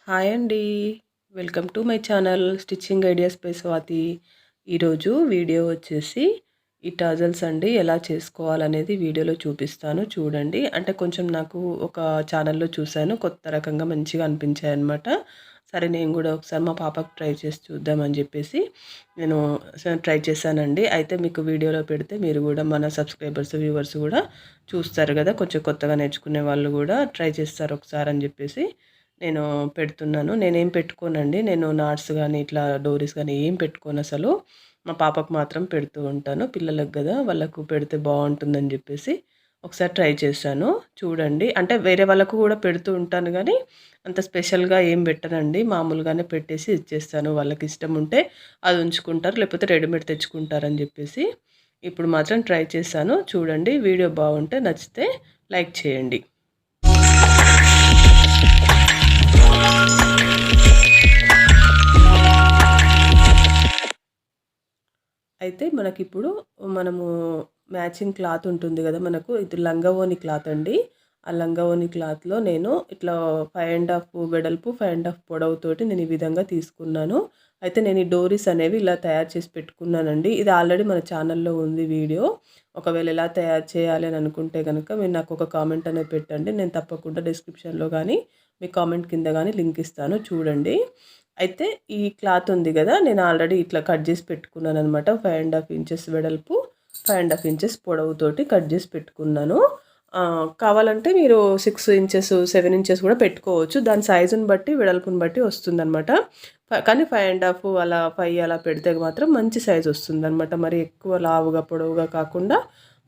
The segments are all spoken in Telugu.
హాయ్ అండి. Welcome to my channel stitching ideas by Swathi. ఈరోజు వీడియో వచ్చేసి ఈ టజల్స్ అండి ఎలా చేసుకోవాలనేది వీడియోలో చూపిస్తాను చూడండి. అంటే కొంచెం నాకు ఒక ఛానల్‌లో చూశాను. కొత్త రకంగా మంచిగా అనిపించాయన్నమాట. సరే నేను గూడా ఒకసారి మా పాపకి ట్రై చేసి చూద్దామని జెప్పేసి నేను ట్రై చేశానండి. అయితే మీకు వీడియోలో పెడితే మీరు గూడా మన సబ్స్క్రైబర్స్, వ్యూవర్స్ గూడా చూస్తారు గదా! కొంచెం కొత్తగా నేర్చుకునే వాళ్ళు గూడా ట్రై చేస్తారు ఒకసారి అని జెప్పేసి నేను పెడుతున్నాను. నేనేం పెట్టుకోనండి. నేను నాట్స్ గానీ, ఇట్లా డోరీస్ గానీ ఏం పెట్టుకోనసలు. మా పాపకు మాత్రం పెడుతూ ఉంటాను. పిల్లలకి గదా! వాళ్ళకు పెడితే బావుంటుందని జెప్పేసి ఒకసారి ట్రై చేశాను. చూడండి. అంటే వేరే వాళ్ళకు గూడా పెడుతూ ఉంటాను గానీ, అంత స్పెషల్‌గా ఏం పెట్టనండి. మామూలుగానే పెట్టేసి ఇచ్చేస్తాను. వాళ్ళకిష్టం ఉంటే అది ఉంచుకుంటారు. లేకపోతే రెడీమేడ్ తెచ్చుకుంటారని జెప్పేసి. ఇప్పుడు మాత్రం ట్రై చేశాను. చూడండి. వీడియో బావుంటే నచ్చితే లైక్ చేయండి. అయితే మనకిప్పుడు మనము మ్యాచింగ్ క్లాత్ ఉంటుంది గదా! మనకు ఇది లంగావోణి క్లాత్ అండి. ఆ లంగావోణి క్లాత్‌లో నేను ఇట్లా 5 ½ వెడల్పు, 5 ½ పొడవుతోటి నేను ఈ విధంగా తీసుకున్నాను. అయితే నేను ఈ డోరీస్ అనేవి ఇలా తయారు చేసి పెట్టుకున్నానండి. ఇది ఆల్రెడీ మన ఛానల్‌లో ఉంది వీడియో. ఒకవేళ ఎలా తయారు చేయాలి అని అనుకుంటే గనక మీరు నాకు ఒక కామెంట్ అనేది పెట్టండి. నేను తప్పకుండా డిస్క్రిప్షన్‌లో గానీ, మీ కామెంట్ కింద గానీ లింక్ ఇస్తాను చూడండి. అయితే ఈ క్లాత్ ఉంది గదా! నేను ఆల్రెడీ ఇట్లా కట్ జేసి పెట్టుకున్నాననమాట. 5 ½ ఇంచెస్ వెడల్పు, 5 ½ ఇంచెస్ పొడవుతోటి కట్ జేసి పెట్టుకున్నాను. కావాలంటే మీరు 6 ఇంచెస్, 7 ఇంచెస్ గూడా పెట్టుకోవచ్చు. దాని సైజుని బట్టి, వెడల్పుని బట్టి వస్తుందనమాట. కానీ 5 ½ అలా 5 అలా పెడితే మాత్రం మంచి సైజ్ వస్తుందనమాట. మరి ఎక్కువ లావుగా, పొడవుగా కాకుండా,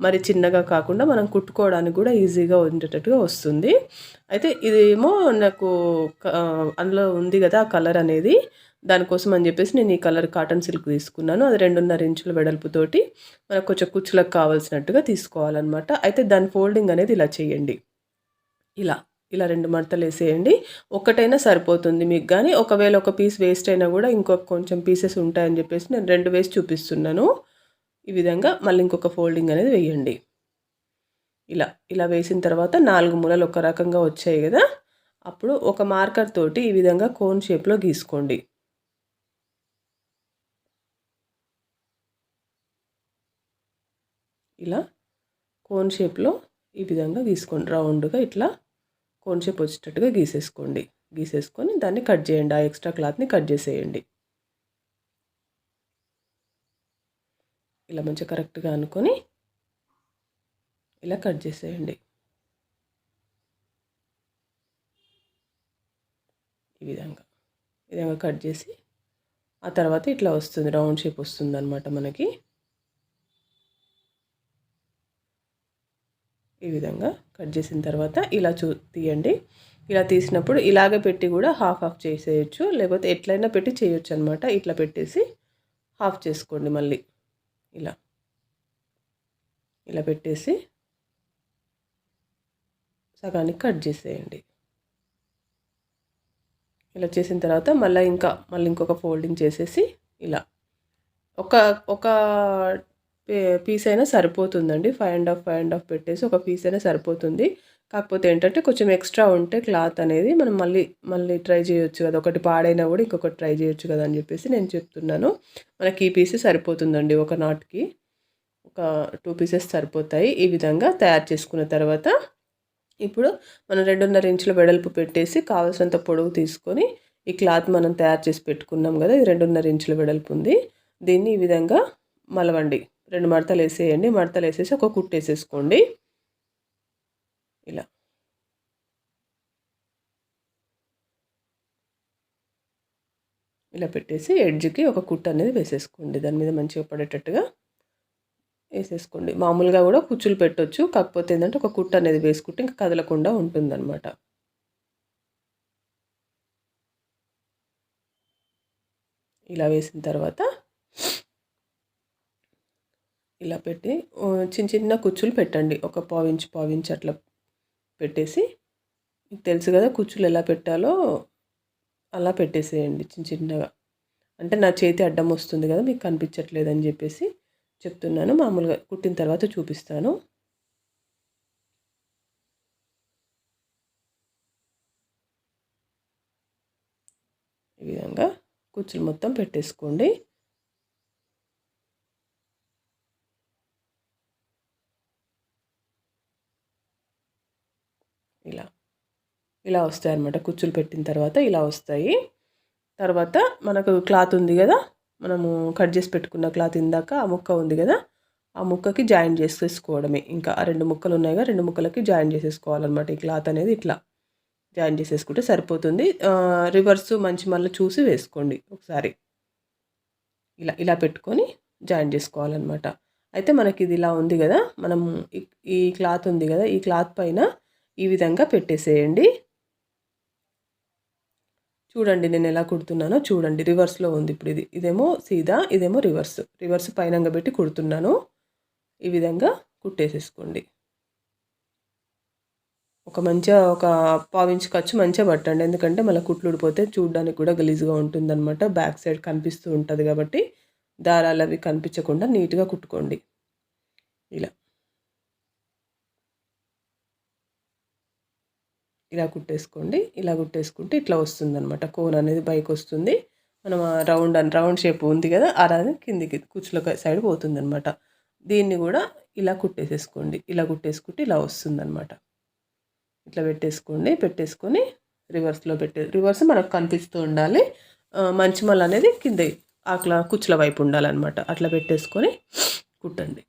మరి చిన్నగా కాకుండా మనం కుట్టుకోవడానికి గూడా ఈజీగా ఉండేటట్టుగా వస్తుంది. అయితే ఇదేమో నాకు అందులో ఉంది గదా! ఆ కలర్ అనేది. దానికోసం అని జెప్పేసి నేను ఈ కలర్ కాటన్ సిల్క్ తీసుకున్నాను. అది 2.5 ఇంచుల వెడల్పుతోటి మనకు కొంచెం కుచ్చులకు కావాల్సినట్టుగా తీసుకోవాలనమాట. అయితే దాని ఫోల్డింగ్ అనేది ఇలా చేయండి. ఇలా. ఇలా 2 మడతలేసేయండి. ఒక్కటైనా సరిపోతుంది మీకు గానీ, ఒకవేళ ఒక పీస్ వేస్ట్ అయినా గూడా ఇంకొక కొంచెం పీసెస్ ఉంటాయని జెప్పేసి నేను 2 వేసి చూపిస్తున్నాను. ఈ విధంగా మళ్ళీ ఇంకొక ఫోల్డింగ్ అనేది వేయండి. ఇలా వేసిన తర్వాత 4 మూలలు ఒక రకంగా వచ్చాయి గదా! అప్పుడు ఒక మార్కర్ తోటి ఈ విధంగా కోన్ షేప్‌లో గీసుకోండి. ఇలా కోన్ షేప్‌లో ఈ విధంగా గీసుకోండి. రౌండ్‌గా ఇట్లా కోన్ షేప్ వచ్చేటట్టుగా గీసేసుకోండి. గీసేసుకొని దాన్ని కట్ చేయండి. ఆ ఎక్స్‌ట్రా క్లాత్‌ని కట్ చేసేయండి. ఇలా మంచిగా కరెక్ట్‌గా అనుకొని ఇలా కట్ చేసేయండి. ఈ విధంగా కట్ చేసి ఆ తర్వాత ఇట్లా వస్తుంది. రౌండ్ షేప్ వస్తుందనమాట మనకి. ఈ విధంగా కట్ చేసిన తర్వాత ఇలా తీయండి. ఇలా తీసినప్పుడు ఇలాగ పెట్టి కూడా హాఫ్ హాఫ్ చేసేయొచ్చు. లేకపోతే ఎట్లైనా పెట్టి చేయొచ్చనమాట. ఇట్లా పెట్టేసి హాఫ్ చేసుకోండి మళ్ళీ. ఇలా. ఇలా పెట్టేసి సగానికి కట్ చేసేయండి. ఇలా చేసిన తర్వాత మళ్ళీ ఇంకొక ఫోల్డింగ్ చేసేసి ఇలా. ఒక ఒక పీస్ అయినా సరిపోతుందండి. 5 ½ పెట్టేసి ఒక పీస్ అయినా సరిపోతుంది. కాకపోతే ఏంటంటే కొంచెం ఎక్స్ట్రా ఉంటే క్లాత్ అనేది మనం మళ్ళీ ట్రై చేయొచ్చు కదా! ఒకటి పాడైనా కూడా ఇంకొకటి ట్రై చేయొచ్చు కదా! అని చెప్పేసి నేను చెప్తున్నాను. మనకి ఈ పీస్ సరిపోతుందండి ఒక నాట్‌కి. ఒక 2 పీసెస్ సరిపోతాయి. ఈ విధంగా తయారు చేసుకున్న తర్వాత ఇప్పుడు మనం 2.5 ఇంచుల వెడల్పు పెట్టేసి కావాల్సినంత పొడవు తీసుకొని ఈ క్లాత్ మనం తయారు చేసి పెట్టుకున్నాం కదా! ఇది 2.5 ఇంచుల వెడల్పు ఉంది. దీన్ని ఈ విధంగా మలవండి. 2 మడతలేసేయండి. మడతలేసేసి ఒక కుట్టేసేసుకోండి. ఇలా. ఇలా పెట్టేసి ఎడ్జ్‌కి ఒక కుట్టు అనేది వేసేసుకోండి. దాని మీద మంచిగా పడేటట్టుగా ఏసేసుకోండి. మామూలుగా గూడా కుచ్చులు పెట్టొచ్చు. కాకపోతే ఏందంటే ఒక కుట్టు అనేది వేసుకుంటే ఇంక కదలకుండా ఉంటుందనమాట. ఇలా వేసిన తర్వాత ఇలా పెట్టి చిన్న చిన్న కుచ్చులు పెట్టండి. ఒక పావించ్ అట్లా పెట్టేసి మీకు తెలుసు గదా! కుచ్చులు ఎలా పెట్టాలో అలా పెట్టేసేయండి చిన్న చిన్నగా. అంటే నా చేతి అడ్డం వస్తుంది గదా! మీకు కనిపించట్లేదని జెప్పేసి చెప్తున్నాను. మామూలుగా కుట్టిన తర్వాత చూపిస్తాను. ఈ విధంగా కుచ్చులు మొత్తం పెట్టేసుకోండి. ఇలా ఇలా వస్తాయన్నమాట. కుచ్చులు పెట్టిన తర్వాత ఇలా వస్తాయి. తర్వాత మనకు క్లాత్ ఉంది కదా, మనము కట్ చేసి పెట్టుకున్న క్లాత్ ఇందాక ఆ ముక్క ఉంది కదా, ఆ ముక్కకి జాయిన్ చేసేసుకోవడమే. ఇంకా ఆ 2 ముక్కలు ఉన్నాయి కదా, 2 ముక్కలకి జాయిన్ చేసేసుకోవాలన్నమాట. ఈ క్లాత్ అనేది ఇట్లా జాయిన్ చేసేసుకుంటే సరిపోతుంది. రివర్స్ మంచి మళ్ళీ చూసి వేసుకోండి ఒకసారి. ఇలా ఇలా పెట్టుకొని జాయిన్ చేసుకోవాలన్నమాట. అయితే మనకి ఇది ఇలా ఉంది కదా, మనం ఈ క్లాత్ ఉంది కదా, ఈ క్లాత్ పైన ఈ విధంగా పెట్టేసేయండి. చూడండి నేను ఎలా కుడుతున్నానో చూడండి. రివర్స్లో ఉంది ఇప్పుడు ఇది. ఇదేమో సీదా, ఇదేమో రివర్స్ పైనంగా పెట్టి కుడుతున్నాను. ఈ విధంగా కుట్టేసేసుకోండి. ఒక పావించి ఖర్చు మంచిగా పట్టండి. ఎందుకంటే మళ్ళీ కుట్లు ఊడిపోతే చూడడానికి కూడా గలీజ్గా ఉంటుందన్నమాట. బ్యాక్ సైడ్ కనిపిస్తూ ఉంటుంది కాబట్టి దారాలు అవి కనిపించకుండా నీట్గా కుట్టుకోండి. ఇలా కుట్టేసుకోండి. ఇలా కుట్టేసుకుంటే ఇట్లా వస్తుందన్నమాట. కోన్ అనేది పైకి వస్తుంది. మనం రౌండ్ షేప్ ఉంది కదా, అలా కిందికి కుచ్చుల సైడ్ పోతుందన్నమాట. దీన్ని కూడా ఇలా కుట్టేసేసుకోండి. ఇలా కుట్టేసుకుంటే ఇలా వస్తుందన్నమాట. ఇట్లా పెట్టేసుకొని రివర్స్ మనకు కనిపిస్తూ ఉండాలి. మంచిమల్ అనేది కింద అట్లా కుచ్చుల వైపు ఉండాలన్నమాట. అట్లా పెట్టేసుకొని కుట్టండి.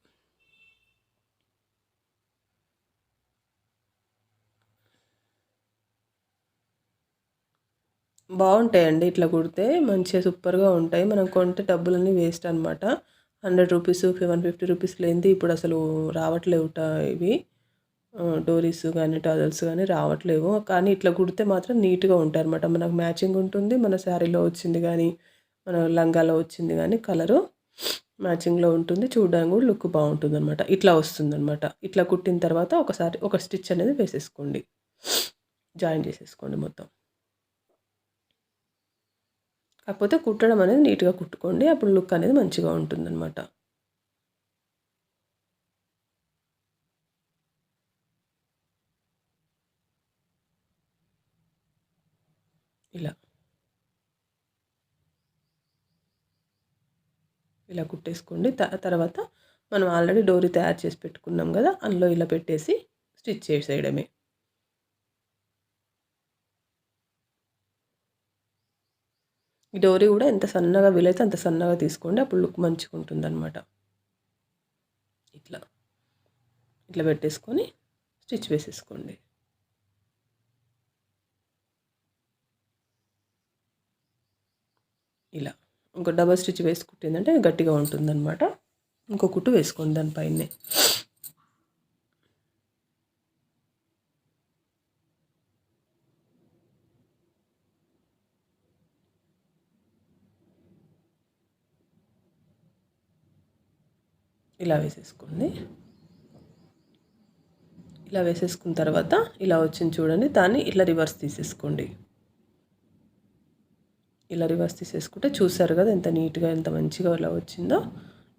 బాగుంటాయండి ఇట్లా కుడితే, మంచిగా సూపర్గా ఉంటాయి. మనం కొంటే డబ్బులన్నీ వేస్ట్ అనమాట. 100 రూపీస్ 150 రూపీస్ లేనిది ఇప్పుడు అసలు రావట్లేవు ఇవి డోరీస్ కానీ టవల్స్ కానీ రావట్లేవు. కానీ ఇట్లా కుడితే మాత్రం నీట్గా ఉంటాయి అనమాట. మనకు మ్యాచింగ్ ఉంటుంది. మన శారీలో వచ్చింది కానీ మన లంగాలో వచ్చింది కానీ కలరు మ్యాచింగ్లో ఉంటుంది. చూడడానికి కూడా లుక్ బాగుంటుంది అనమాట. ఇట్లా వస్తుందన్నమాట. ఇట్లా కుట్టిన తర్వాత ఒకసారి ఒక స్టిచ్ అనేది వేసేసుకోండి. జాయిన్ చేసేసుకోండి మొత్తం. కాకపోతే కుట్టడం అనేది నీట్గా కుట్టుకోండి. అప్పుడు లుక్ అనేది మంచిగా ఉంటుందన్నమాట. ఇలా కుట్టేసుకోండి. తర్వాత మనం ఆల్రెడీ డోరీ తయారు చేసి పెట్టుకున్నాం కదా, అందులో ఇలా పెట్టేసి స్టిచ్ చేసేయడమే. ఈ డోరీ కూడా ఎంత సన్నగా వీలైతే అంత సన్నగా తీసుకోండి. అప్పుడు లుక్ మంచిగా ఉంటుందన్నమాట. ఇట్లా ఇట్లా పెట్టేసుకొని స్టిచ్ వేసేసుకోండి. ఇలా ఇంకో డబల్ స్టిచ్ వేసుకుంటుందంటే గట్టిగా ఉంటుందన్నమాట. ఇంకో కుట్టు వేసుకోండి దానిపైనే. ఇలా వేసేసుకోండి. ఇలా వేసేసుకున్న తర్వాత ఇలా వచ్చింది చూడండి, దాన్ని ఇట్లా రివర్స్ తీసేసుకోండి. ఇలా రివర్స్ తీసేసుకుంటే చూసారు కదా ఎంత నీట్గా ఎంత మంచిగా ఇలా వచ్చిందో.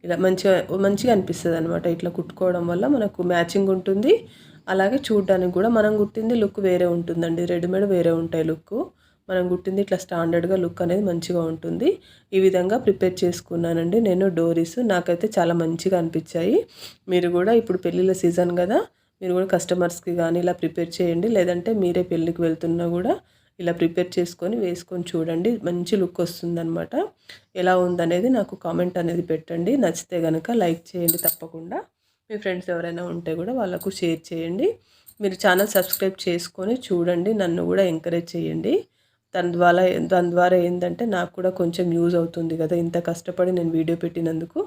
ఇలా మంచిగా అనిపిస్తుంది అనమాట. ఇట్లా కుట్టుకోవడం వల్ల మనకు మ్యాచింగ్ ఉంటుంది. అలాగే చూడడానికి కూడా మనం కుట్టింది లుక్ వేరే ఉంటుందండి. రెడీమేడ్ వేరే ఉంటాయి లుక్. మనం కుట్టింది ఇట్లా స్టాండర్డ్గా లుక్ అనేది మంచిగా ఉంటుంది. ఈ విధంగా ప్రిపేర్ చేసుకున్నానండి నేను డోరీస్. నాకైతే చాలా మంచిగా అనిపించాయి. మీరు కూడా ఇప్పుడు పెళ్ళిళ్ళ సీజన్ కదా, మీరు కూడా కస్టమర్స్కి కానీ ఇలా ప్రిపేర్ చేయండి. లేదంటే మీరే పెళ్ళికి వెళ్తున్నా కూడా ఇలా ప్రిపేర్ చేసుకొని వేసుకొని చూడండి. మంచి లుక్ వస్తుందన్నమాట. ఎలా ఉందనేది నాకు కామెంట్ అనేది పెట్టండి. నచ్చితే కనుక లైక్ చేయండి తప్పకుండా. మీ ఫ్రెండ్స్ ఎవరైనా ఉంటే కూడా వాళ్ళకు షేర్ చేయండి. మీరు ఛానల్ సబ్స్క్రైబ్ చేసుకొని చూడండి. నన్ను కూడా ఎంకరేజ్ చేయండి. దాని ద్వారా ఏంటంటే నాకు కూడా కొంచెం యూజ్ అవుతుంది కదా. ఇంత కష్టపడి నేను వీడియో పెట్టినందుకు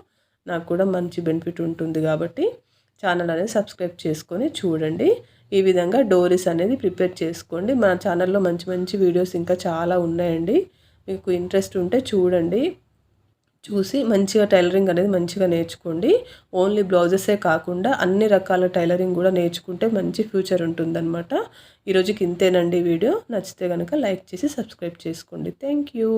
నాకు కూడా మంచి బెనిఫిట్ ఉంటుంది కాబట్టి ఛానల్ అనేది సబ్స్క్రైబ్ చేసుకొని చూడండి. ఈ విధంగా డోరీస్ అనేది ప్రిపేర్ చేసుకోండి. మన ఛానల్లో మంచి మంచి వీడియోస్ ఇంకా చాలా ఉన్నాయండి. మీకు ఇంట్రెస్ట్ ఉంటే చూడండి. చూసి మంచిగా టైలరింగ్ అనేది మంచిగా నేర్చుకోండి. ఓన్లీ బ్లౌజెసే కాకుండా అన్ని రకాల టైలరింగ్ కూడా నేర్చుకుంటే మంచి ఫ్యూచర్ ఉంటుందన్నమాట. ఈరోజుకి ఇంతేనండి వీడియో. నచ్చితే కనుక లైక్ చేసి సబ్స్క్రైబ్ చేసుకోండి. Thank you.